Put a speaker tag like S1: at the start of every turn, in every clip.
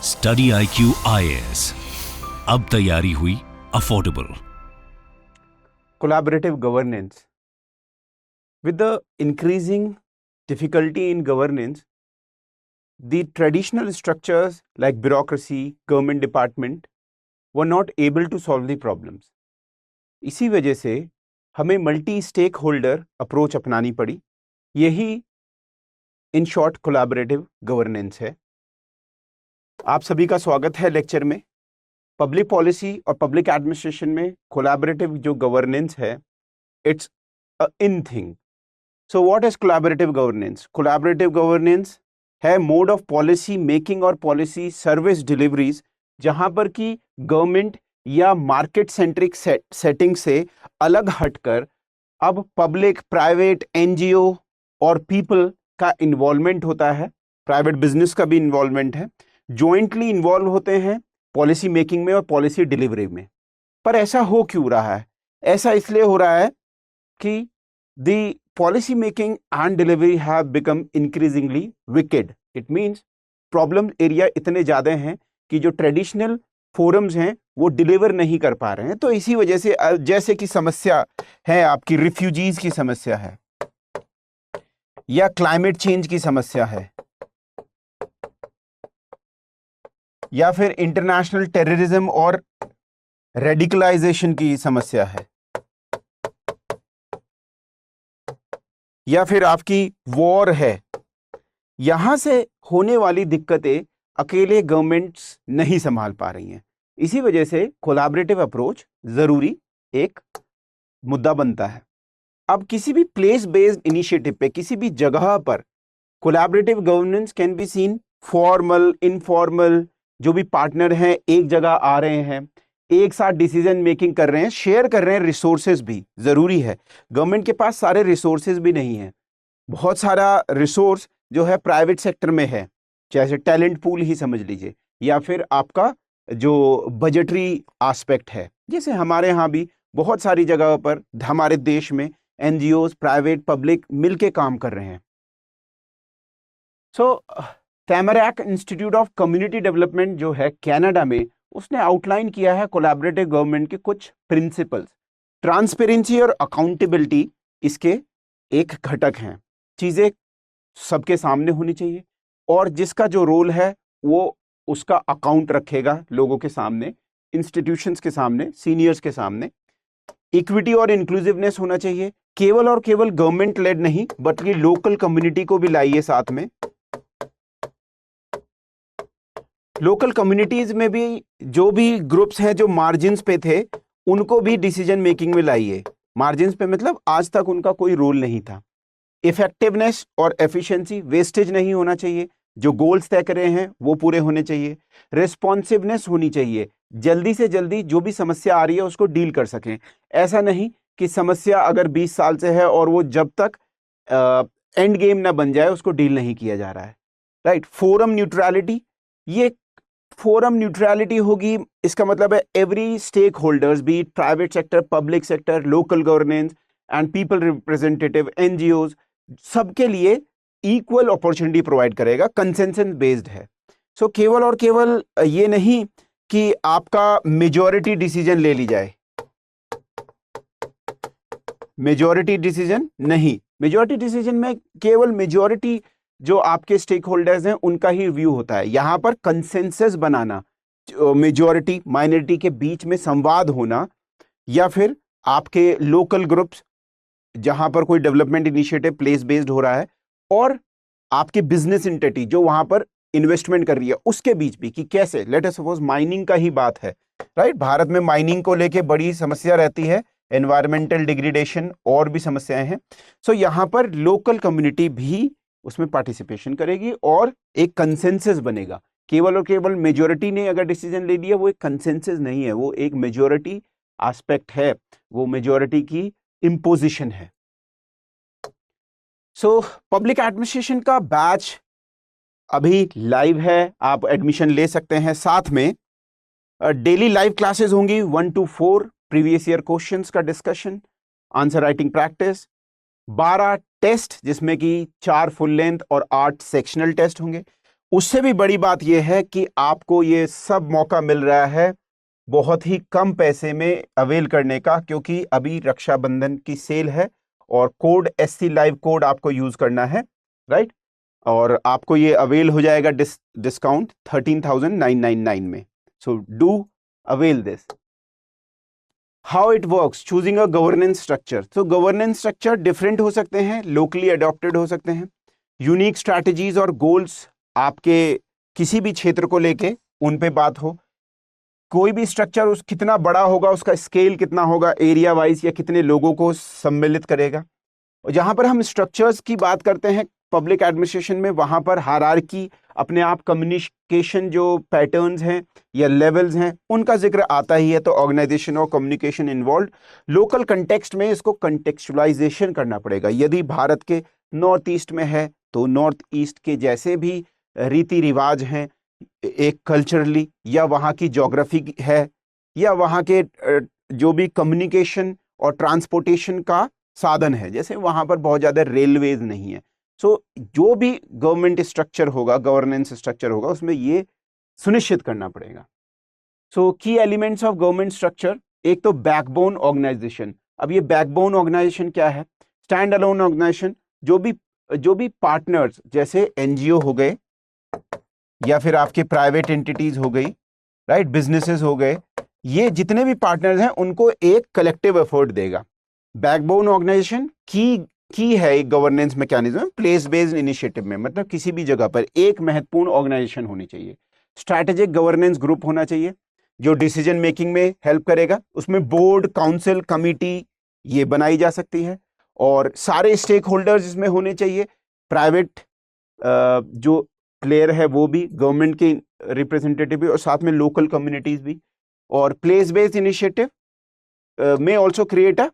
S1: Study IQ IAS, अब तैयारी हुई affordable.
S2: Collaborative governance. With the increasing difficulty in governance, the traditional structures like bureaucracy, government department were not able to solve the problems. इसी वजह से हमें multi stake holder approach अपनानी पड़ी। यही इन शॉर्ट कोलैबोरेटिव गवर्नेंस है। आप सभी का स्वागत है लेक्चर में। पब्लिक पॉलिसी और पब्लिक एडमिनिस्ट्रेशन में कोलैबोरेटिव जो गवर्नेंस है, it's a in thing. So what is collaborative governance? Collaborative governance है मोड ऑफ पॉलिसी मेकिंग और पॉलिसी सर्विस डिलीवरीज, जहां पर कि गवर्नमेंट या मार्केट सेंट्रिक सेटिंग से अलग हटकर अब पब्लिक, प्राइवेट, एनजीओ और पीपल का इन्वॉल्वमेंट होता है। प्राइवेट बिजनेस का भी इन्वॉल्वमेंट है। जॉइंटली इन्वॉल्व होते हैं पॉलिसी मेकिंग में और पॉलिसी डिलीवरी में। पर ऐसा हो क्यों रहा है? ऐसा इसलिए हो रहा है कि the policy making and delivery have become increasingly wicked. It means problem area इतने ज्यादा हैं कि जो ट्रेडिशनल फोरम्स हैं वो डिलीवर नहीं कर पा रहे हैं। तो इसी वजह से जैसे कि समस्या है, आपकी रिफ्यूजीज की समस्या है या क्लाइमेट चेंज की समस्या है या फिर इंटरनेशनल टेररिज्म और रेडिकलाइजेशन की समस्या है या फिर आपकी वॉर है। यहां से होने वाली दिक्कतें अकेले गवर्नमेंट्स नहीं संभाल पा रही हैं। इसी वजह से कोलैबोरेटिव अप्रोच जरूरी एक मुद्दा बनता है। अब किसी भी प्लेस बेस्ड इनिशिएटिव पे, किसी भी जगह पर collaborative governance can be seen formal, informal. जो भी पार्टनर हैं एक जगह आ रहे हैं, एक साथ डिसीजन मेकिंग कर रहे हैं, शेयर कर रहे हैं। रिसोर्सेज भी जरूरी है। गवर्नमेंट के पास सारे रिसोर्सेज भी नहीं है। बहुत सारा रिसोर्स जो है प्राइवेट सेक्टर में है, जैसे टैलेंट पूल ही समझ लीजिए, या फिर आपका जो बजटरी एस्पेक्ट है। जैसे हमारे यहाँ भी बहुत सारी जगह पर हमारे देश में एनजीओज, प्राइवेट, पब्लिक मिलके काम कर रहे हैं। सो टैमरैक इंस्टीट्यूट ऑफ कम्युनिटी डेवलपमेंट जो है कनाडा में, उसने आउटलाइन किया है कोलैबोरेटिव गवर्नमेंट के कुछ प्रिंसिपल्स। ट्रांसपेरेंसी और अकाउंटेबिलिटी इसके एक घटक हैं। चीजें सबके सामने होनी चाहिए और जिसका जो रोल है वो उसका अकाउंट रखेगा लोगों के सामने, इंस्टीट्यूशंस के सामने, सीनियर्स के सामने। इक्विटी और इंक्लूसिवनेस होना चाहिए। केवल और केवल गवर्नमेंट लेड नहीं, बल्कि लोकल कम्युनिटी को भी लाइए साथ में। लोकल कम्युनिटीज में भी जो भी ग्रुप्स हैं जो मार्जिन्स पे थे, उनको भी डिसीजन मेकिंग में लाइए। मार्जिन्स पे मतलब आज तक उनका कोई रोल नहीं था। इफेक्टिवनेस और एफिशिएंसी, वेस्टेज नहीं होना चाहिए। जो गोल्स तय करे हैं वो पूरे होने चाहिए। रिस्पॉन्सिवनेस होनी चाहिए, जल्दी से जल्दी जो भी समस्या आ रही है उसको डील कर सकें। ऐसा नहीं कि समस्या अगर 20 साल से है और वो जब तक एंड गेम ना बन जाए उसको डील नहीं किया जा रहा है। राइट। फोरम न्यूट्रलिटी, ये फोरम न्यूट्रलिटी होगी, इसका मतलब है every stake holders, be private sector, public sector, local governance and people representative, NGOs, सबके लिए इक्वल अपॉर्चुनिटी प्रोवाइड करेगा। कंसेंसस बेस्ड है। सो केवल और केवल ये नहीं कि आपका मेजॉरिटी डिसीजन ले ली जाए। मेजॉरिटी डिसीजन नहीं। मेजॉरिटी डिसीजन में केवल मेजॉरिटी जो आपके स्टेक होल्डर्स हैं उनका ही व्यू होता है। यहां पर कंसेंसस बनाना, मेजॉरिटी माइनॉरिटी के बीच में संवाद होना, या फिर आपके लोकल ग्रुप्स जहां पर कोई डेवलपमेंट इनिशिएटिव प्लेस बेस्ड हो रहा है और आपकी बिजनेस एंटिटी जो वहां पर इन्वेस्टमेंट कर रही है, उसके बीच भी कि कैसे, लेट अस सपोज माइनिंग का ही बात है। राइट। भारत में माइनिंग को लेके बड़ी समस्या रहती है, एनवायरमेंटल डिग्रेडेशन और भी समस्याएं हैं। सो यहां पर लोकल कम्युनिटी भी उसमें पार्टिसिपेशन करेगी और एक कंसेंसस बनेगा। केवल और केवल मेजॉरिटी ने अगर डिसीजन ले लिया, वो एक कंसेंसस नहीं है, वो एक मेजॉरिटी एस्पेक्ट है, वो मेजॉरिटी की इंपोजिशन है। सो पब्लिक एडमिनिस्ट्रेशन का बैच अभी लाइव है, आप एडमिशन ले सकते हैं। साथ में डेली लाइव क्लासेस होंगी 1 to 4, प्रीवियस ईयर क्वेश्चंस का discussion, answer writing practice, 12 test जिसमें कि 4 फुल लेंथ और 8 सेक्शनल टेस्ट होंगे। उससे भी बड़ी बात यह है कि आपको ये सब मौका मिल रहा है बहुत ही कम पैसे में अवेल करने का, क्योंकि अभी रक्षाबंधन की सेल है और कोड SC लाइव कोड आपको यूज करना है, राइट। और आपको ये अवेल हो जाएगा डिस्काउंट 13,999 में। So do avail this. How it works, choosing a governance structure. तो गवर्नेंस स्ट्रक्चर डिफरेंट हो सकते हैं, लोकली अडॉप्टेड हो सकते हैं। यूनिक स्ट्रैटेजीज और गोल्स आपके किसी भी क्षेत्र को लेके उन पे बात हो। कोई भी स्ट्रक्चर उस कितना बड़ा होगा, उसका स्केल कितना होगा एरिया वाइज, या कितने लोगों को सम्मिलित करेगा। और जहां पर हम स्ट्रक्चर्स की बात करते हैं पब्लिक एडमिनिस्ट्रेशन में, वहां पर हायरार्की, अपने आप कम्युनिकेशन जो पैटर्न्स हैं या लेवल्स हैं उनका जिक्र आता ही है। तो ऑर्गेनाइजेशन और कम्युनिकेशन इन्वॉल्व, लोकल कंटेक्स्ट में इसको कंटेक्चुअलाइजेशन करना पड़ेगा। यदि भारत के नॉर्थ ईस्ट में है तो नॉर्थ ईस्ट के जैसे भी रीति रिवाज हैं एक कल्चरली, या वहाँ की ज्योग्राफी है, या वहाँ के जो भी कम्युनिकेशन और ट्रांसपोर्टेशन का साधन है, जैसे वहाँ पर बहुत ज़्यादा रेलवेज नहीं है। सो जो भी गवर्नमेंट स्ट्रक्चर होगा, गवर्नेंस स्ट्रक्चर होगा, उसमें ये सुनिश्चित करना पड़ेगा। सो की एलिमेंट्स ऑफ गवर्नमेंट स्ट्रक्चर, एक तो बैकबोन ऑर्गेनाइजेशन। अब ये बैकबोन ऑर्गेनाइजेशन क्या है? स्टैंड अलोन ऑर्गेनाइजेशन, जो भी पार्टनर्स जैसे NGO हो गए, या फिर आपके प्राइवेट एंटिटीज हो गई, राइट, बिजनेसेस हो गए, ये जितने भी पार्टनर्स हैं उनको एक कलेक्टिव एफर्ट देगा। बैकबोन ऑर्गेनाइजेशन की है एक governance mechanism place based initiative में, मतलब किसी भी जगह पर एक महत्वपूर्ण ऑर्गेनाइजेशन होनी चाहिए। स्ट्रैटेजिक गवर्नेंस ग्रुप होना चाहिए जो डिसीजन मेकिंग में हेल्प करेगा। उसमें बोर्ड, काउंसिल, कमिटी ये बनाई जा सकती है, और सारे स्टेक होल्डर्स इसमें होने चाहिए। प्राइवेट जो प्लेयर है वो भी, गवर्नमेंट के रिप्रेजेंटेटिव भी, और साथ में लोकल कम्युनिटीज भी। और प्लेस बेस्ड इनिशिएटिव में also create a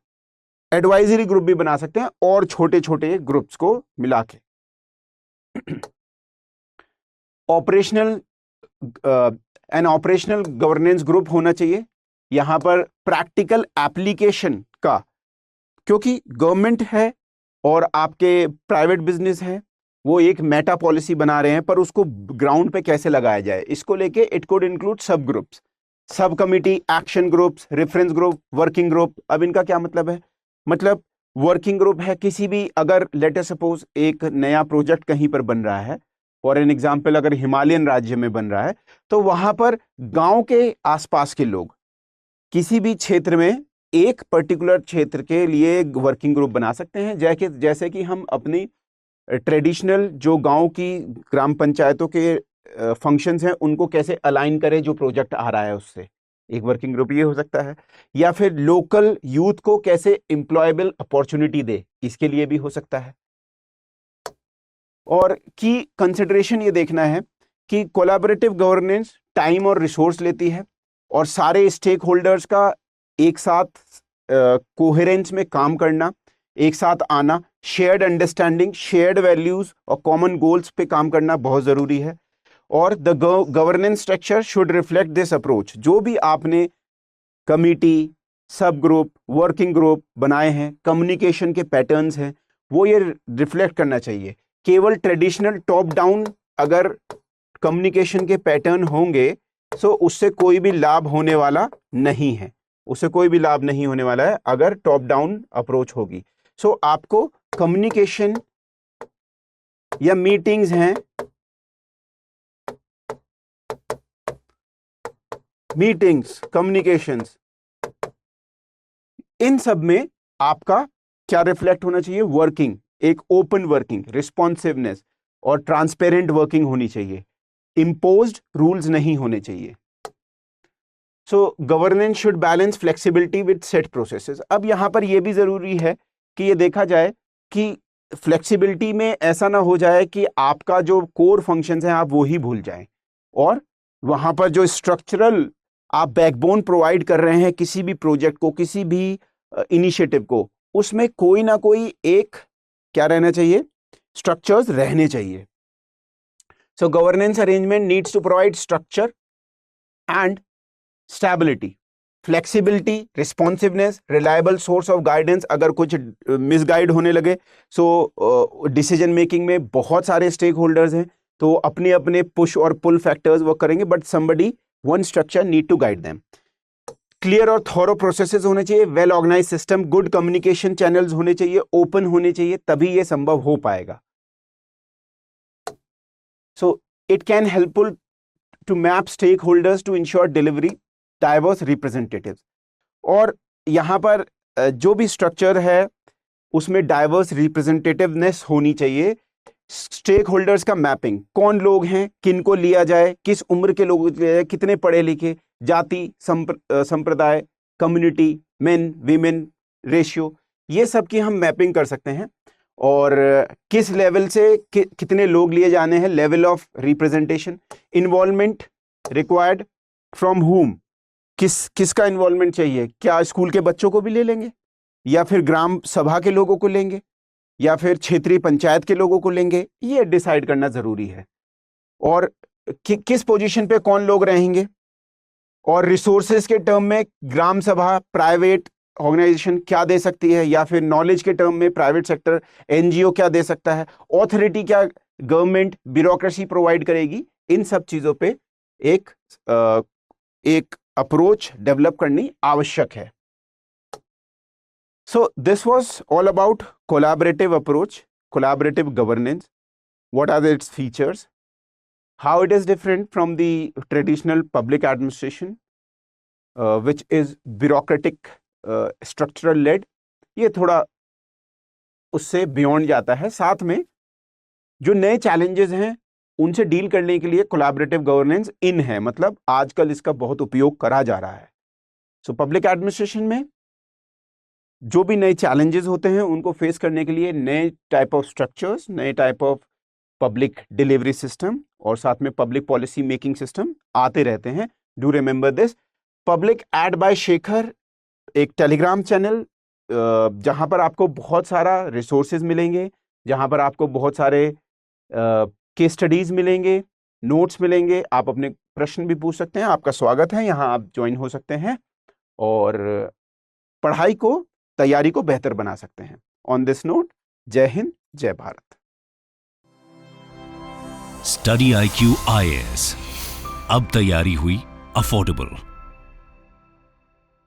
S2: advisory group भी बना सकते हैं, और छोटे छोटे ग्रुप्स को मिला के। ऑपरेशनल ऑपरेशनल गवर्नेंस ग्रुप होना चाहिए यहां पर प्रैक्टिकल एप्लीकेशन का, क्योंकि गवर्नमेंट है और आपके प्राइवेट बिजनेस है, वो एक मेटा पॉलिसी बना रहे हैं, पर उसको ग्राउंड पे कैसे लगाया जाए, इसको लेके इट कुड इंक्लूड सब ग्रुप्स, सब committee, action groups, reference group, working group. अब इनका क्या मतलब है? मतलब वर्किंग ग्रुप है किसी भी, अगर लेट अस सपोज एक नया प्रोजेक्ट कहीं पर बन रहा है, फॉर एन एग्जाम्पल अगर हिमालयन राज्य में बन रहा है, तो वहां पर गांव के आसपास के लोग किसी भी क्षेत्र में एक पर्टिकुलर क्षेत्र के लिए वर्किंग ग्रुप बना सकते हैं। जैसे कि हम अपनी ट्रेडिशनल जो गांव की ग्राम पंचायतों के फंक्शंस हैं उनको कैसे अलाइन करें जो प्रोजेक्ट आ रहा है उससे, एक वर्किंग ग्रुप ये हो सकता है। या फिर लोकल यूथ को कैसे एम्प्लॉयबल अपॉर्चुनिटी दे, इसके लिए भी हो सकता है। और की कंसिडरेशन ये देखना है कि कोलैबोरेटिव गवर्नेंस टाइम और रिसोर्स लेती है, और सारे स्टेक होल्डर्स का एक साथ कोहेरेंस में काम करना, एक साथ आना, शेयर्ड अंडरस्टैंडिंग, शेयर्ड वैल्यूज और कॉमन गोल्स पे काम करना बहुत जरूरी है। और the governance structure should reflect this approach. जो भी आपने कमिटी, सब ग्रुप, वर्किंग ग्रुप बनाए हैं, कम्युनिकेशन के पैटर्न्स हैं, वो ये रिफ्लेक्ट करना चाहिए। केवल ट्रेडिशनल टॉप डाउन अगर कम्युनिकेशन के पैटर्न होंगे तो उससे कोई भी लाभ होने वाला नहीं है, उससे कोई भी लाभ नहीं होने वाला है अगर टॉप डाउन अप्रोच होगी। सो आपको कम्युनिकेशन या मीटिंग्स हैं, मीटिंग्स, कम्युनिकेशंस, इन सब में आपका क्या रिफ्लेक्ट होना चाहिए? वर्किंग, एक ओपन वर्किंग, रिस्पॉन्सिवनेस और ट्रांसपेरेंट वर्किंग होनी चाहिए। इम्पोज्ड रूल्स नहीं होने चाहिए। So governance should balance flexibility with set processes. अब यहां पर यह भी जरूरी है कि ये देखा जाए कि फ्लेक्सिबिलिटी में ऐसा ना हो जाए कि आपका जो कोर फंक्शंस हैं आप वो ही भूल जाएं, और वहां पर जो स्ट्रक्चरल आप बैकबोन प्रोवाइड कर रहे हैं किसी भी प्रोजेक्ट को, किसी भी इनिशिएटिव को, उसमें कोई ना कोई एक क्या रहना चाहिए? स्ट्रक्चर्स रहने चाहिए। So governance arrangement needs to provide structure and stability, flexibility, responsiveness, reliable source of guidance. अगर कुछ मिसगाइड होने लगे, सो डिसीजन मेकिंग में बहुत सारे स्टेक होल्डर्स हैं, तो अपने अपने पुश और पुल फैक्टर्स वर्क करेंगे, but somebody one structure need to guide them. Clear और थॉरो प्रोसेसेस होने चाहिए, well organise system, good communication channels होने चाहिए, ओपन होने चाहिए, तभी ये संभव हो पाएगा। So it can helpful to map stakeholders to ensure delivery diverse representatives. और यहाँ पर जो भी स्ट्रक्चर है उसमें डाइवर्स रिप्रेजेंटेटिवनेस होनी चाहिए। स्टेक होल्डर्स का मैपिंग, कौन लोग हैं, किन को लिया जाए, किस उम्र के लोग लिया जाए, कितने पढ़े लिखे, जाति, संप्रदाय, कम्युनिटी, मेन वीमेन रेशियो, ये सब की हम मैपिंग कर सकते हैं। और किस लेवल से कितने लोग लिए जाने हैं, level of representation, involvement required from हुम, किसका इन्वॉल्वमेंट चाहिए, क्या स्कूल के बच्चों को भी ले लेंगे, या फिर ग्राम सभा के लोगों को लेंगे, या फिर क्षेत्रीय पंचायत के लोगों को लेंगे, ये डिसाइड करना जरूरी है। और किस पोजीशन पे कौन लोग रहेंगे, और रिसोर्सेज के टर्म में ग्राम सभा प्राइवेट ऑर्गेनाइजेशन क्या दे सकती है, या फिर नॉलेज के टर्म में प्राइवेट सेक्टर एनजीओ क्या दे सकता है, ऑथोरिटी क्या गवर्नमेंट ब्यूरोक्रेसी प्रोवाइड करेगी। इन सब चीजों पे एक अप्रोच डेवलप करनी आवश्यक है। So this was all about collaborative approach, collaborative governance. What are its features? How it is different from the traditional public administration, which is bureaucratic, structural led. ये थोड़ा उससे beyond जाता है। साथ में जो नए challenges हैं उनसे डील करने के लिए collaborative governance इन है, मतलब आजकल इसका बहुत उपयोग करा जा रहा है। So public administration में जो भी नए चैलेंजेस होते हैं उनको फेस करने के लिए नए टाइप ऑफ स्ट्रक्चर्स, नए type of public delivery system और साथ में पब्लिक पॉलिसी मेकिंग सिस्टम आते रहते हैं। Do remember this. Public ad by Shekhar एक टेलीग्राम चैनल जहां पर आपको बहुत सारा रिसोर्सेज मिलेंगे, जहां पर आपको बहुत सारे केस स्टडीज मिलेंगे, नोट्स मिलेंगे, आप अपने प्रश्न भी पूछ सकते हैं। आपका स्वागत है, यहाँ आप ज्वाइन हो सकते हैं और पढ़ाई को, तैयारी को बेहतर बना सकते हैं। ऑन दिस नोट, जय हिंद, जय भारत।
S1: स्टडी IQ IAS, अब तैयारी हुई अफोर्डेबल।